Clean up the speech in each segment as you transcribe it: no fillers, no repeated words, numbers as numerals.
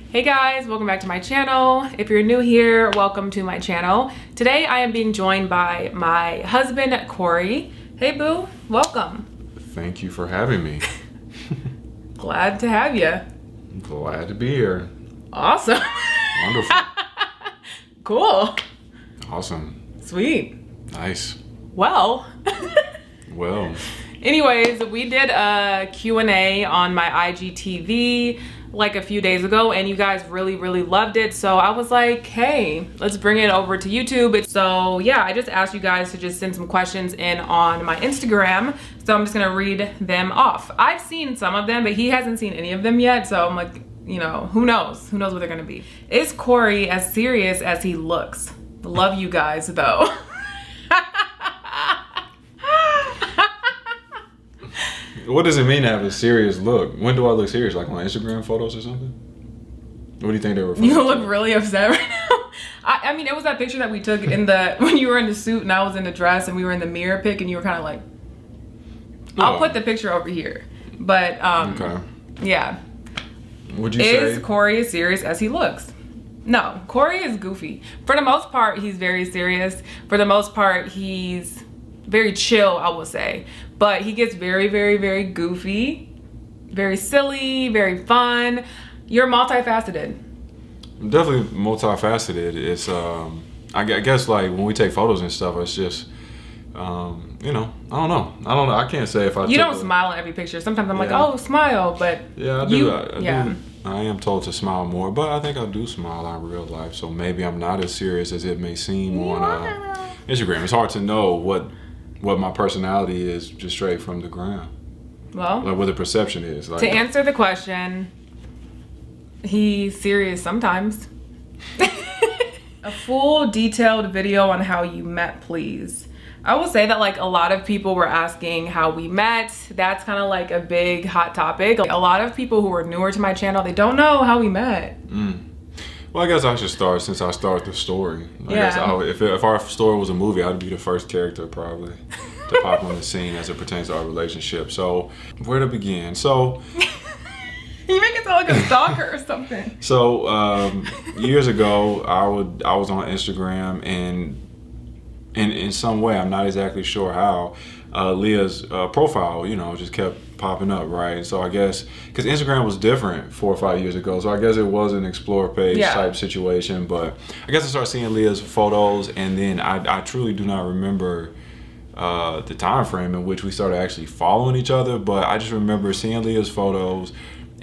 Hey guys, welcome back to my channel. If you're new here, welcome to my channel. Today I am being joined by my husband, Cory. Hey boo, welcome. Thank you for having me. Glad to have you. Glad to be here. Awesome. Wonderful. Cool. Awesome. Sweet. Nice. Well. Anyways, we did a Q&A on my IGTV like a few days ago, and you guys really loved it. So I was like, hey, let's bring it over to YouTube. So yeah, I just asked you guys to just send some questions in on my Instagram. So I'm just gonna read them off. I've seen some of them, but he hasn't seen any of them yet. So I'm like, you know, who knows? Who knows what they're gonna be? Is Cory as serious as he looks? Love you guys though. What does it mean to have a serious look? When do I look serious? Like on Instagram photos or something? What do you think they were? You look really upset right now. I mean, it was that picture that we took in the when you were in the suit and I was in the dress and we were in the mirror pic and you were kind of like. I'll put the picture over here, but okay. Yeah. Would you say? Is Cory as serious as he looks? No, Cory is goofy. For the most part, he's very serious. For the most part, he's very chill, I will say. But he gets very goofy, very silly, very fun. You're multifaceted. I'm definitely multifaceted. It's I guess like when we take photos and stuff, it's just you know, I don't know. I can't say if I. You don't smile in every picture. Sometimes I'm like, oh, smile, but yeah, I do. I am told to smile more, but I think I do smile in real life. So maybe I'm not as serious as it may seem on Instagram. It's hard to know what my personality is just straight from the ground. Well, like what the perception is. Like, to answer the question, he's serious sometimes. A full detailed video on how you met, please. I will say that like a lot of people were asking how we met. That's kind of like a big hot topic. Like, a lot of people who are newer to my channel, they don't know how we met. Well, I guess I should start since I started the story. I guess if our story was a movie, I'd be the first character probably to pop on the scene as it pertains to our relationship. So where to begin? So you make it sound like a stalker or something. So years ago, I was on Instagram, and in some way, I'm not exactly sure how, Leah's profile, you know, just kept popping up, right? So I guess because Instagram was different 4 or 5 years ago, so I guess it was an explore page type situation. But I guess I started seeing Leah's photos, and then I truly do not remember the time frame in which we started actually following each other. But I just remember seeing Leah's photos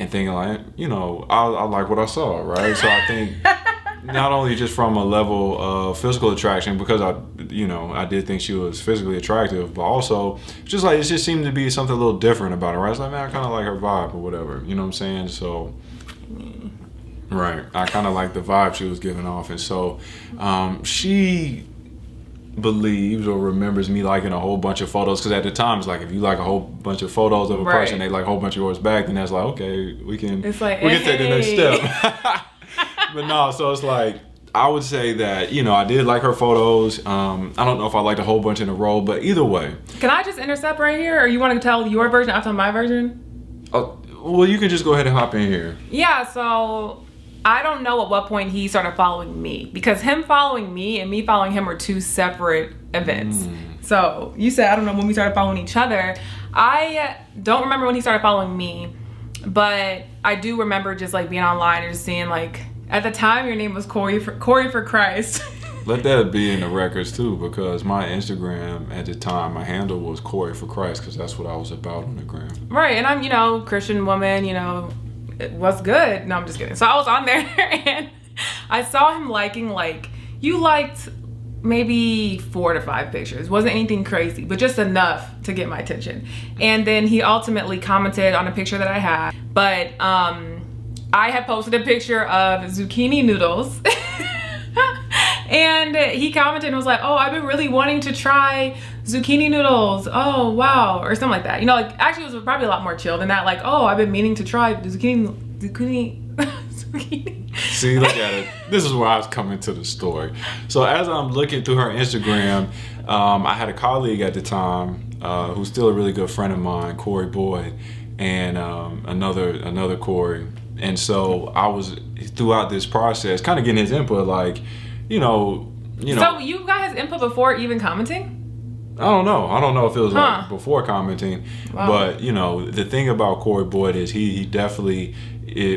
and thinking like, you know, I like what I saw, right? So I think not only just from a level of physical attraction, because I did think she was physically attractive, but also just like it just seemed to be something a little different about her, right? It's like, man, I kind of like her vibe or whatever, you know what I'm saying? So right, I kind of like the vibe she was giving off. And so she believes or remembers me liking a whole bunch of photos, because at the time it's like if you like a whole bunch of photos of a person, they like a whole bunch of yours back, then that's like, okay, we can take the next step. But no, so it's like I would say that, you know, I did like her photos. I don't know if I liked a whole bunch in a row, but either way. Can I just intercept right here, or you want to tell your version? I'll tell my version. Well, you can just go ahead and hop in here. Yeah, so I don't know at what point he started following me, because him following me and me following him were two separate events. So you said, I don't know when we started following each other. I don't remember when he started following me, but I do remember just like being online and just seeing like, at the time your name was Cory for Christ. Let that be in the records too, because my Instagram at the time, my handle was Cory for Christ, because that's what I was about on the gram. Right, and I'm, you know, Christian woman, you know, what's good? No, I'm just kidding. So I was on there and I saw him liking, like, you liked maybe 4 to 5 pictures. Wasn't anything crazy, but just enough to get my attention. And then he ultimately commented on a picture that I had, but I had posted a picture of zucchini noodles. And he commented and was like, oh, I've been really wanting to try zucchini noodles. Oh, wow. Or something like that. You know, like, actually it was probably a lot more chill than that. Like, oh, I've been meaning to try zucchini. See, look at it. This is where I was coming to the story. So as I'm looking through her Instagram, I had a colleague at the time who's still a really good friend of mine, Cory Boyd, and another Cory. And so I was throughout this process, kind of getting his input, like, you know. So you got his input before even commenting? I don't know if it was like before commenting, but you know, the thing about Cory Boyd is he definitely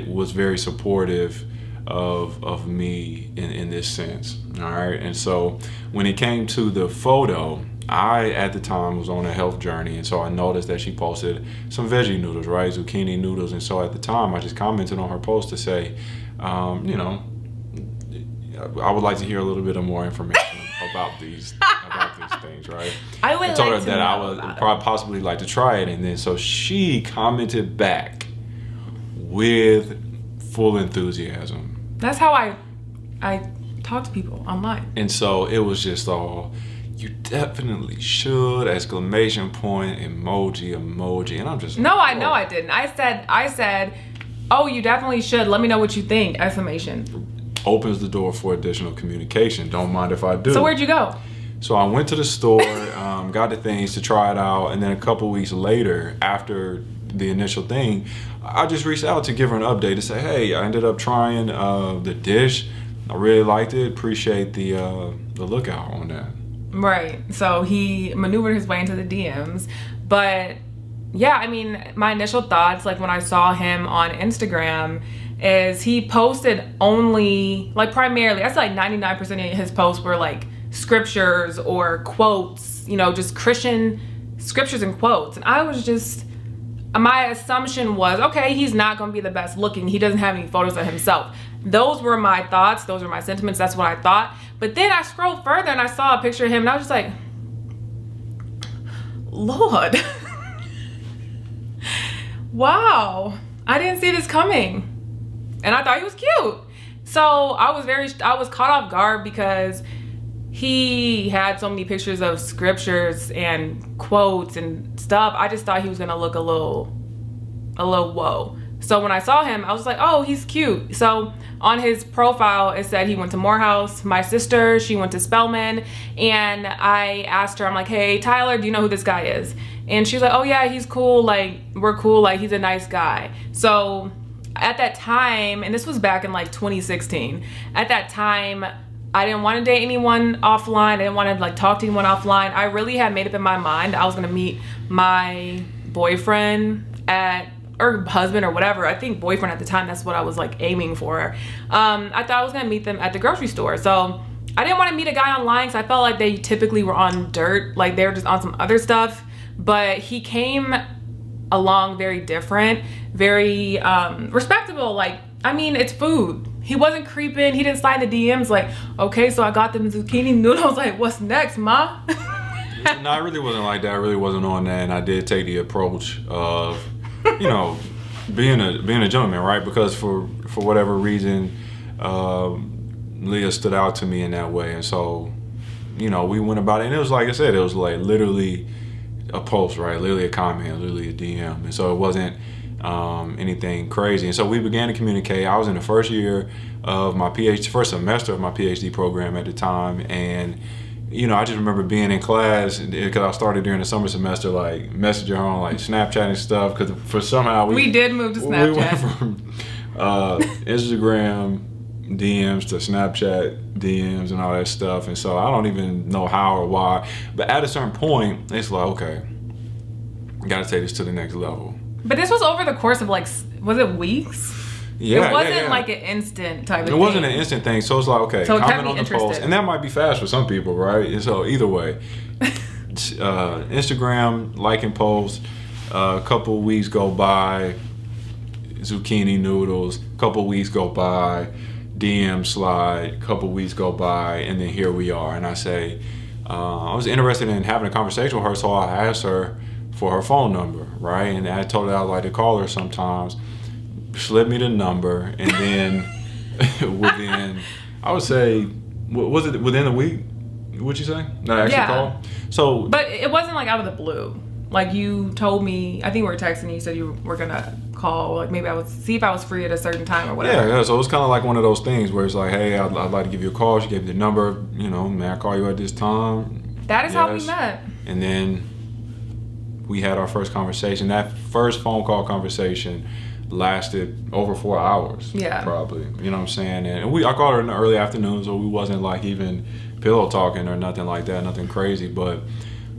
was very supportive of me in this sense. All right, and so when it came to the photo, I at the time was on a health journey, and so I noticed that she posted some veggie noodles, right, zucchini noodles, and so at the time I just commented on her post to say, you know, I would like to hear a little bit of more information about these things, right? I would told like her to that I know would about probably possibly like to try it, and then so she commented back with full enthusiasm. That's how I talk to people online. And so it was just all, you definitely should, exclamation point, emoji, and I'm just no, I know I didn't. I said, oh, you definitely should. Let me know what you think! Exclamation. Opens the door for additional communication. Don't mind if I do. So where'd you go? So I went to the store, got the things to try it out, and then a couple weeks later, after the initial thing, I just reached out to give her an update to say, hey, I ended up trying the dish. I really liked it. Appreciate the lookout on that. Right. So he maneuvered his way into the DMs, but yeah, I mean, my initial thoughts, like when I saw him on Instagram, is he posted only, like primarily, that's like 99% of his posts were like scriptures or quotes, you know, just Christian scriptures and quotes. And I was just, my assumption was, okay, he's not going to be the best looking. He doesn't have any photos of himself. Those were my thoughts. Those were my sentiments. That's what I thought. But then I scrolled further and I saw a picture of him and I was just like, Lord. Wow. I didn't see this coming. And I thought he was cute. So I was caught off guard because he had so many pictures of scriptures and quotes and stuff. I just thought he was gonna look a little whoa. So when I saw him, I was like, oh, he's cute. So on his profile, it said he went to Morehouse. My sister, she went to Spelman. And I asked her, I'm like, hey, Tyler, do you know who this guy is? And she's like, oh yeah, he's cool. Like, we're cool. Like, he's a nice guy. So at that time, and this was back in like 2016, at that time, I didn't want to date anyone offline. I didn't want to like talk to anyone offline. I really had made up in my mind I was going to meet my boyfriend or husband or whatever. I think boyfriend at the time, that's what I was like aiming for. I thought I was going to meet them at the grocery store. So I didn't want to meet a guy online because I felt like they typically were on dirt. Like they were just on some other stuff. But he came along very different, very respectable. Like, I mean, it's food. He wasn't creeping. He didn't slide in the DMs like, okay, so I got them zucchini noodles. Like, what's next, ma? No, I really wasn't like that. I really wasn't on that. And I did take the approach of, you know, being a gentleman, right? Because for whatever reason, Leah stood out to me in that way. And so, you know, we went about it. And it was like I said, it was like literally a post, right? Literally a comment, literally a DM. And so it wasn't anything crazy. And so we began to communicate. I was in the first year of my first semester of my PhD program at the time. And, you know, I just remember being in class because I started during the summer semester, like messaging her on like Snapchat and stuff. Because for somehow we did move to Snapchat. We went from Instagram DMs to Snapchat DMs and all that stuff. And so I don't even know how or why. But at a certain point, it's like, okay, got to take this to the next level. But this was over the course of like, was it weeks? Yeah, it wasn't like an instant type of thing. It wasn't an instant thing. So it's like, okay, so comment on the post. And that might be fast for some people, right? And so either way, Instagram, liking posts, a couple weeks go by, zucchini noodles, couple weeks go by, DM slide, couple weeks go by, and then here we are. And I say, I was interested in having a conversation with her, so I asked her for her phone number, right? And I told her I'd like to call her sometimes. Slip me the number, and then within, I would say, was it within a week? What'd you say? That I actually called? So, but it wasn't like out of the blue. Like you told me, I think we were texting, you said you were gonna call, like maybe I would see if I was free at a certain time or whatever. Yeah, so it was kind of like one of those things where it's like, hey, I'd like to give you a call. She gave me the number, you know, may I call you at this time? That is how we met. And then we had our first conversation. That first phone call conversation, lasted over 4 hours. Yeah. Probably. You know what I'm saying? And I called her in the early afternoon, so we wasn't like even pillow talking or nothing like that, nothing crazy, but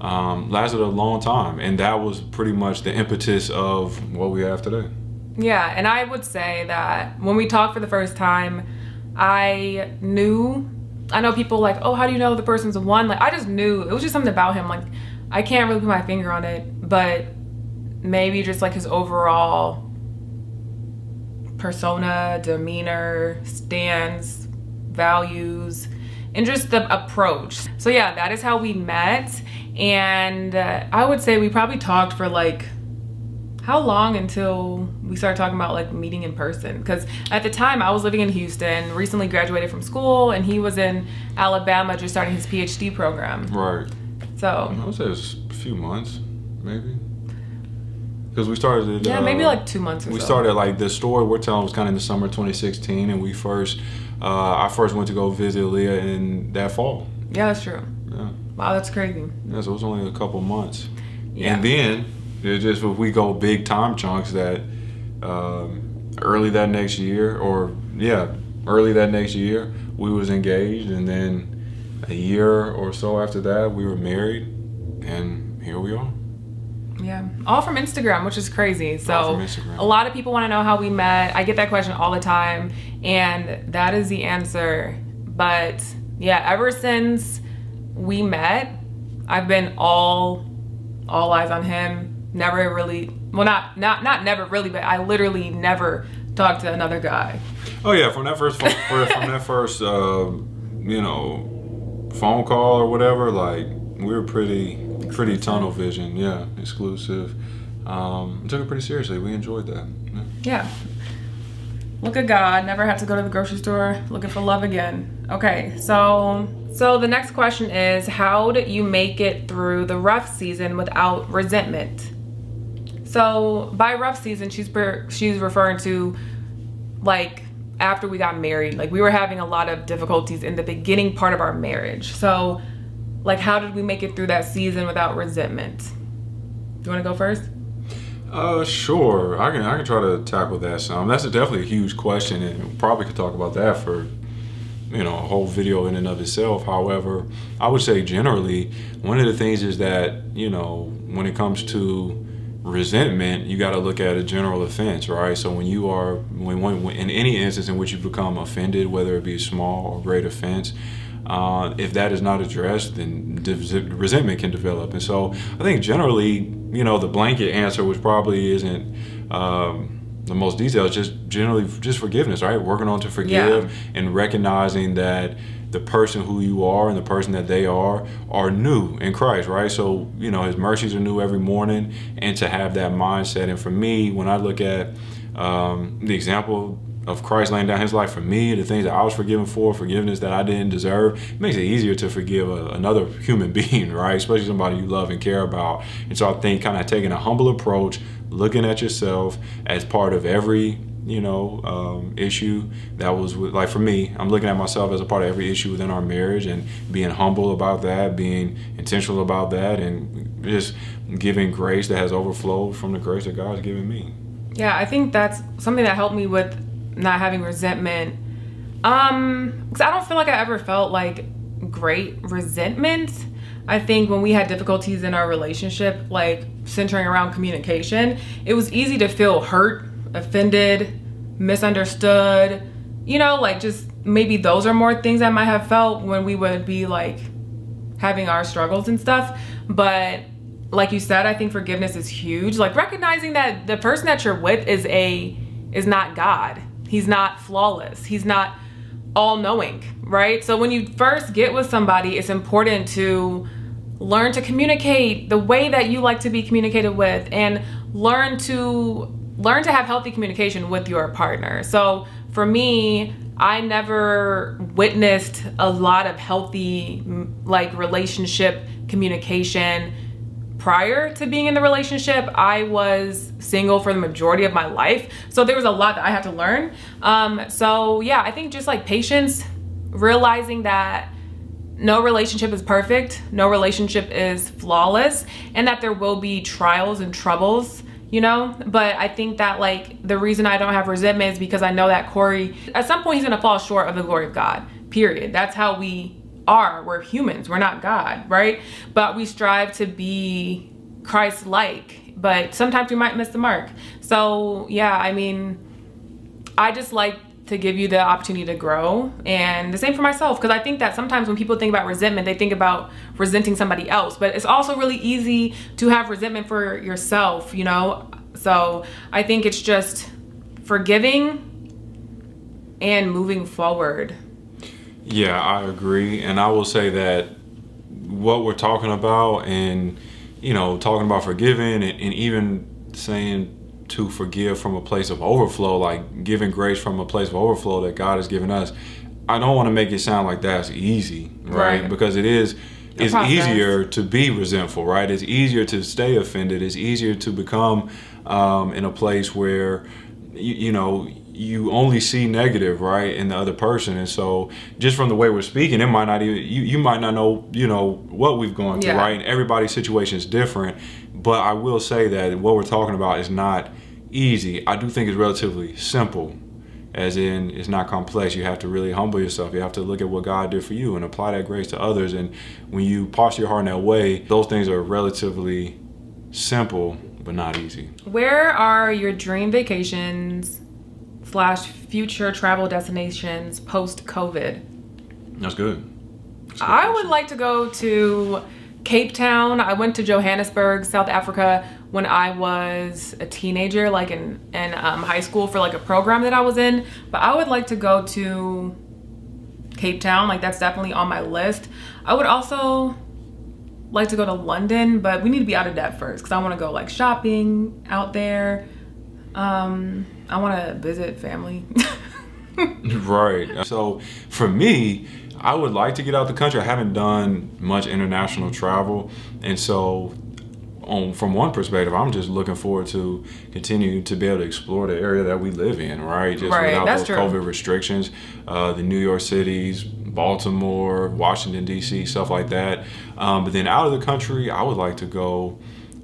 lasted a long time. And that was pretty much the impetus of what we have today. Yeah, and I would say that when we talked for the first time, I know people like, oh, how do you know the person's the one? Like, I just knew. It was just something about him. Like, I can't really put my finger on it, but maybe just like his overall persona, demeanor, stance, values, and just the approach. So yeah, that is how we met. And I would say we probably talked for like, how long until we started talking about like meeting in person? Because at the time I was living in Houston, recently graduated from school, and he was in Alabama just starting his PhD program. Right. So I would say it was a few months, maybe. Because we started. Maybe like 2 months or so. We started like the story we're telling was kind of in the summer 2016, and I first went to go visit Leah in that fall. Yeah, that's true. Yeah. Wow, that's crazy. Yeah, so it was only a couple months. Yeah. And then it's just if we go big time chunks that early that next year, we was engaged, and then a year or so after that we were married, and here we are. Yeah, all from Instagram, which is crazy. So All from Instagram. A lot of people want to know how we met. I get that question all the time, and that is the answer. But yeah, ever since we met, I've been all eyes on him. Never really, well, not never really, but I literally never talked to another guy. Oh yeah, from that first phone call or whatever, like we were pretty tunnel vision, yeah, exclusive. Took it pretty seriously. We enjoyed that. Yeah. Look at God, never had to go to the grocery store looking for love again. Okay, so the next question is, how did you make it through the rough season without resentment? So by rough season, she's referring to like after we got married. Like we were having a lot of difficulties in the beginning part of our marriage. So like how did we make it through that season without resentment? You want to go first? Sure. I can try to tackle that some. That's definitely a huge question, and we probably could talk about that for a whole video in and of itself. However, I would say generally one of the things is that when it comes to resentment, you got to look at a general offense, right? So when in any instance in which you become offended, whether it be a small or great offense, if that is not addressed, then resentment can develop. And so I think generally, the blanket answer, which probably isn't the most detailed, just generally just forgiveness, right? Working on to forgive and recognizing that the person who you are and the person that they are new in Christ, right? So, his mercies are new every morning, and to have that mindset. And for me, when I look at the example of Christ laying down his life for me, the things that I was forgiven for, forgiveness that I didn't deserve, it makes it easier to forgive another human being, right? Especially somebody you love and care about. And so I think kind of taking a humble approach, looking at yourself as part of every issue that was like for me, I'm looking at myself as a part of every issue within our marriage, and being humble about that, being intentional about that, and just giving grace that has overflowed from the grace that God's given me. Yeah, I think that's something that helped me with not having resentment. Because I don't feel like I ever felt like great resentment. I think when we had difficulties in our relationship, like centering around communication, it was easy to feel hurt, offended, misunderstood, like just maybe those are more things I might have felt when we would be like having our struggles and stuff. But like you said, I think forgiveness is huge. Like recognizing that the person that you're with is not God. He's not flawless. He's not all-knowing, right? So when you first get with somebody, it's important to learn to communicate the way that you like to be communicated with, and learn to have healthy communication with your partner. So for me, I never witnessed a lot of healthy like relationship communication prior to being in the relationship. I was single for the majority of my life, so there was a lot that I had to learn. So yeah, I think just like patience, realizing that no relationship is perfect, no relationship is flawless, and that there will be trials and troubles you know? But I think that like the reason I don't have resentment is because I know that Cory, at some point he's gonna fall short of the glory of God, period. That's how we are. We're humans, we're not God, right? But we strive to be Christ-like, but sometimes we might miss the mark. So yeah, I mean, I just like to give you the opportunity to grow, and the same for myself, because I think that sometimes when people think about resentment, they think about resenting somebody else, but it's also really easy to have resentment for yourself, you know? So I think it's just forgiving and moving forward. Yeah, I agree. And I will say that what we're talking about, and you know, talking about forgiving, and even saying to forgive from a place of overflow, like giving grace from a place of overflow that God has given us, I don't want to make it sound like that's easy, right? Because it's easier to be resentful, right? It's easier to stay offended. It's easier to become in a place where you know, you only see negative, right, in the other person. And so just from the way we're speaking, it might not even, you might not know, you know, what we've gone through, right? And everybody's situation is different. But I will say that what we're talking about is not easy. I do think it's relatively simple, as in it's not complex. You have to really humble yourself. You have to look at what God did for you and apply that grace to others. And when you posture your heart in that way, those things are relatively simple, but not easy. Where are your dream vacations / future travel destinations post-COVID? That's good. I would like to go to Cape Town. I went to Johannesburg, South Africa when I was a teenager, like in high school for like a program that I was in. But I would like to go to Cape Town. Like that's definitely on my list. I would also like to go to London, but we need to be out of debt first because I want to go like shopping out there. I want to visit family. Right. So for me, I would like to get out the country. I haven't done much international travel. And so from one perspective, I'm just looking forward to continuing to be able to explore the area that we live in, right? Just without those COVID restrictions, the New York cities, Baltimore, Washington, D.C., stuff like that. But then out of the country, I would like to go,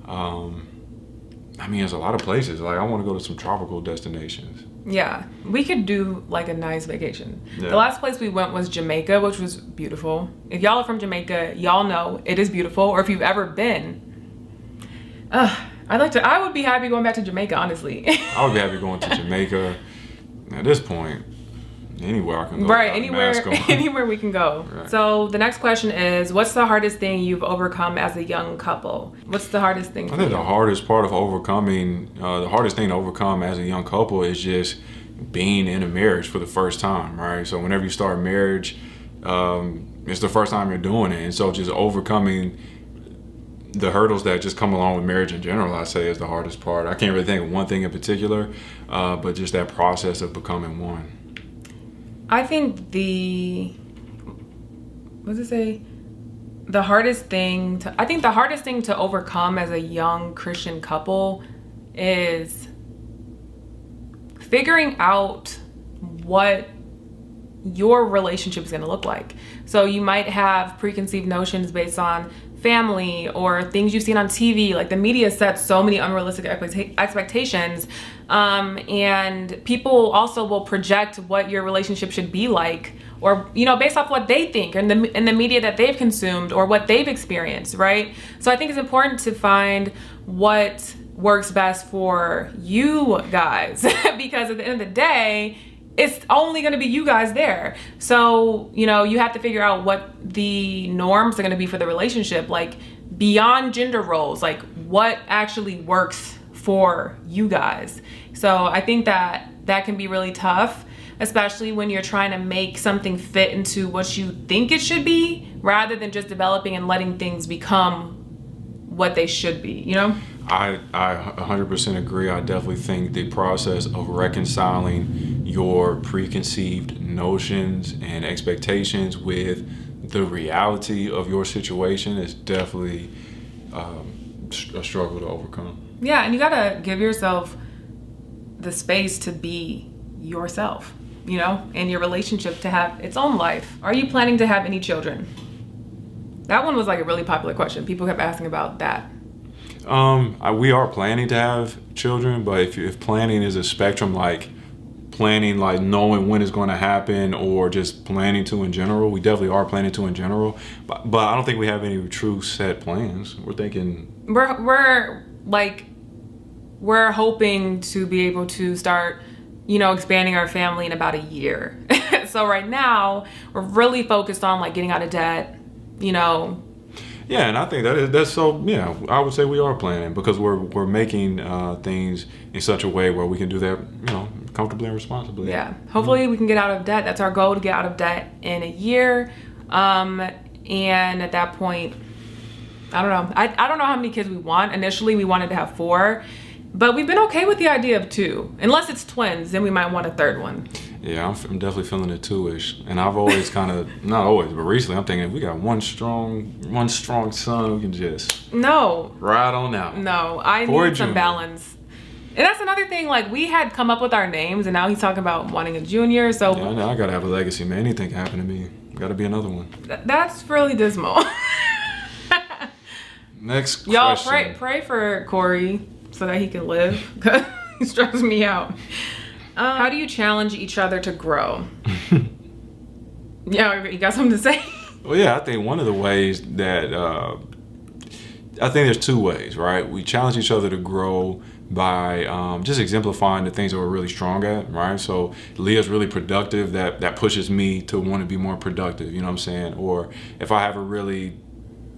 I mean, there's a lot of places. Like, I want to go to some tropical destinations. Yeah, we could do like a nice vacation. Yeah. The last place we went was Jamaica, which was beautiful. If y'all are from Jamaica, y'all know it is beautiful. Or if you've ever been, I would be happy going back to Jamaica, honestly. I would be happy going to Jamaica. At this point, anywhere I can go. Right, anywhere we can go. Right. So the next question is, what's the hardest thing you've overcome as a young couple? What's the hardest thing for you? I think the hardest part of overcoming, the hardest thing to overcome as a young couple is just being in a marriage for the first time, right? So whenever you start marriage, it's the first time you're doing it. And so just overcoming the hurdles that just come along with marriage in general, I say, is the hardest part. I can't really think of one thing in particular, but just that process of becoming one. I think the hardest thing to overcome as a young Christian couple is figuring out what your relationship is going to look like. So you might have preconceived notions based on family or things you've seen on TV. Like the media sets so many unrealistic expectations, and people also will project what your relationship should be like, or based off what they think and the media that they've consumed or what they've experienced, right? So I think it's important to find what works best for you guys because at the end of the day, it's only going to be you guys there. So, you have to figure out what the norms are going to be for the relationship, like beyond gender roles, like what actually works for you guys. So I think that can be really tough, especially when you're trying to make something fit into what you think it should be, rather than just developing and letting things become what they should be, I 100% agree. I definitely think the process of reconciling your preconceived notions and expectations with the reality of your situation is definitely a struggle to overcome. Yeah, and you gotta give yourself the space to be yourself, and your relationship to have its own life. Are you planning to have any children? That one was like a really popular question. People kept asking about that. We are planning to have children, but if planning is a spectrum, like planning, like knowing when it's going to happen, or just planning to in general, we definitely are planning to in general. But I don't think we have any true set plans. We're thinking we're hoping to be able to start, expanding our family in about a year. So right now we're really focused on like getting out of debt, Yeah, and I think that's so. Yeah, I would say we are planning because we're making things in such a way where we can do that, comfortably and responsibly. Yeah, hopefully we can get out of debt. That's our goal, to get out of debt in a year. And at that point, I don't know. I don't know how many kids we want. Initially, we wanted to have 4, but we've been okay with the idea of 2. Unless it's twins, then we might want a third one. Yeah, I'm definitely feeling it 2-ish, and I've always kind of not always, but recently I'm thinking if we got one strong son, we can just ride on out. No, I need some balance. And that's another thing. Like, we had come up with our names, and now he's talking about wanting a junior. So yeah, I know I gotta have a legacy, man. Anything can happen to me. Got to be another one. That's really dismal. Next question. Y'all pray for Cory so that he can live. Cause he stresses me out. How do you challenge each other to grow? Yeah, you got something to say? Well, yeah, I think one of the ways that I think there's 2 ways, right? We challenge each other to grow by just exemplifying the things that we're really strong at, right? So Leah's really productive, that pushes me to want to be more productive, you know what I'm saying? Or if I have a really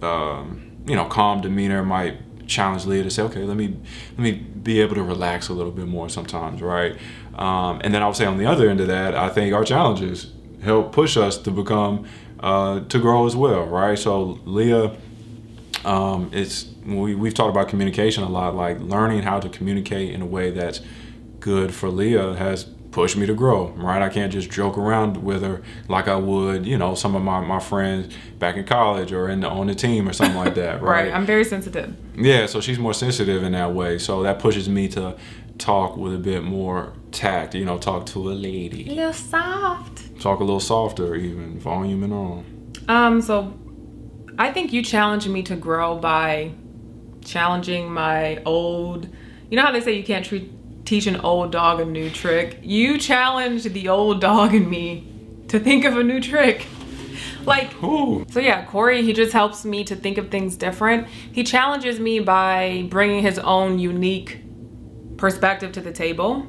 calm demeanor, might challenge Leah to say, okay, let me be able to relax a little bit more sometimes, right? And then I would say on the other end of that, I think our challenges help push us to become to grow as well, right? So Leah, we've talked about communication a lot, like learning how to communicate in a way that's good for Leah has pushed me to grow, right? I can't just joke around with her like I would, some of my friends back in college or on the team or something like that, right? Right, I'm very sensitive. Yeah, so she's more sensitive in that way. So that pushes me to talk with a bit more tact, talk to a lady. A little soft. Talk a little softer even, volume and all. So I think you challenged me to grow by challenging my old, how they say you can't teach an old dog a new trick? You challenged the old dog in me to think of a new trick. So yeah, Cory, he just helps me to think of things different. He challenges me by bringing his own unique perspective to the table.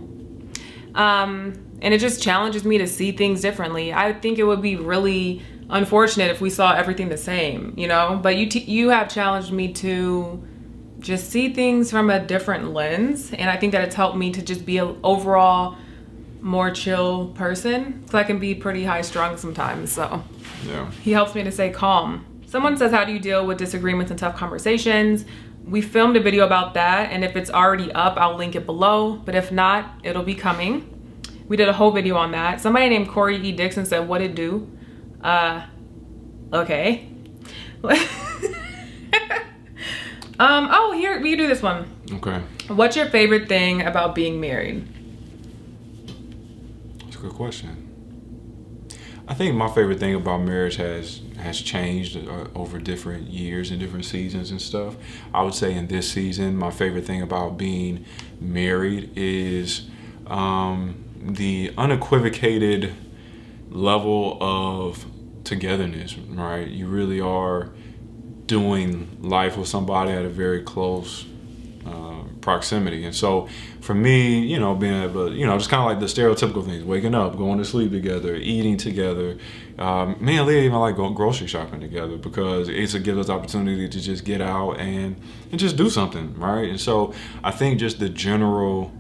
And it just challenges me to see things differently. I think it would be really unfortunate if we saw everything the same, but you have challenged me to just see things from a different lens, and I think that it's helped me to just be an overall more chill person, because I can be pretty high strung sometimes. So yeah, he helps me to stay calm. Someone says, how do you deal with disagreements and tough conversations? We filmed a video about that, and if it's already up, I'll link it below, but if not, it'll be coming. We did a whole video on that. Somebody named Cory E. Dixon said, what it do? Okay. Here, we can do this one. Okay. What's your favorite thing about being married? That's a good question. I think my favorite thing about marriage has changed over different years and different seasons and stuff. I would say in this season, my favorite thing about being married is the unequivocated level of togetherness, right? You really are doing life with somebody at a very close proximity. And so for me, being able to, just kind of like the stereotypical things, waking up, going to sleep together, eating together. Me and Leah even like going grocery shopping together because it gives us opportunity to just get out and just do something, right? And so I think just the general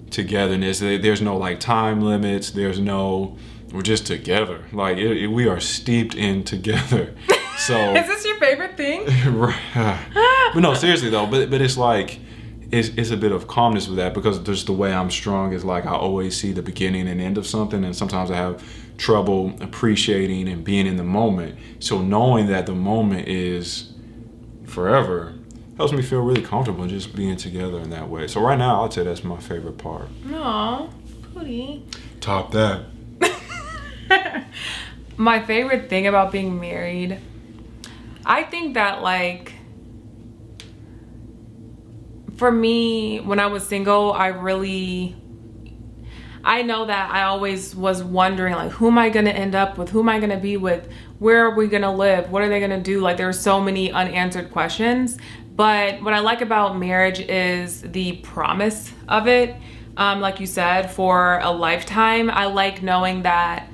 togetherness, there's no like time limits, we're just together. Like we are steeped in together. So is this your favorite thing? Right. But no, seriously though, but it's like it's a bit of calmness with that because just the way I'm strong is like I always see the beginning and end of something, and sometimes I have trouble appreciating and being in the moment. So knowing that the moment is forever helps me feel really comfortable just being together in that way. So right now, I'd say that's my favorite part. Aw, Cody. Top that. My favorite thing about being married, I think that for me, when I was single, I know that I always was wondering, like, who am I going to end up with? Who am I going to be with? Where are we going to live? What are they going to do? Like, there's so many unanswered questions. But what I like about marriage is the promise of it. Like you said, for a lifetime. I like knowing that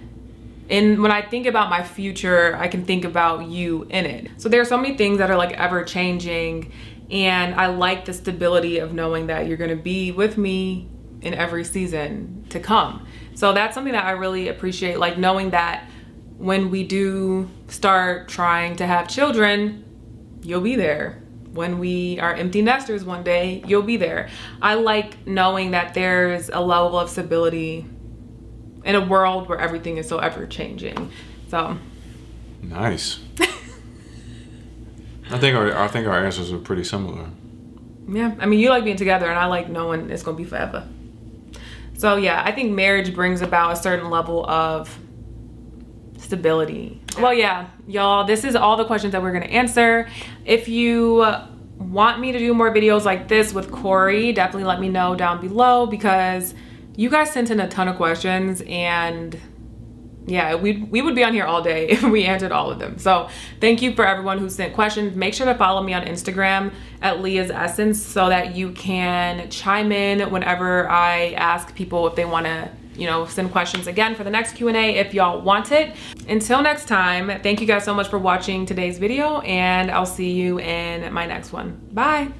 when I think about my future, I can think about you in it. So there are so many things that are like ever changing. And I like the stability of knowing that you're going to be with me in every season to come. So that's something that I really appreciate, like knowing that when we do start trying to have children, you'll be there. When we are empty nesters one day, you'll be there. I like knowing that there's a level of stability in a world where everything is so ever changing. So nice. I think our answers are pretty similar. Yeah, I mean, you like being together and I like knowing it's gonna be forever. So yeah, I think marriage brings about a certain level of stability. Well, yeah, y'all, this is all the questions that we're gonna answer. If you want me to do more videos like this with Cory, definitely let me know down below, because you guys sent in a ton of questions, and yeah, we would be on here all day if we answered all of them. So thank you for everyone who sent questions. Make sure to follow me on Instagram at LeahsEssence so that you can chime in whenever I ask people if they want to, send questions again for the next Q&A if y'all want it. Until next time, thank you guys so much for watching today's video, and I'll see you in my next one. Bye.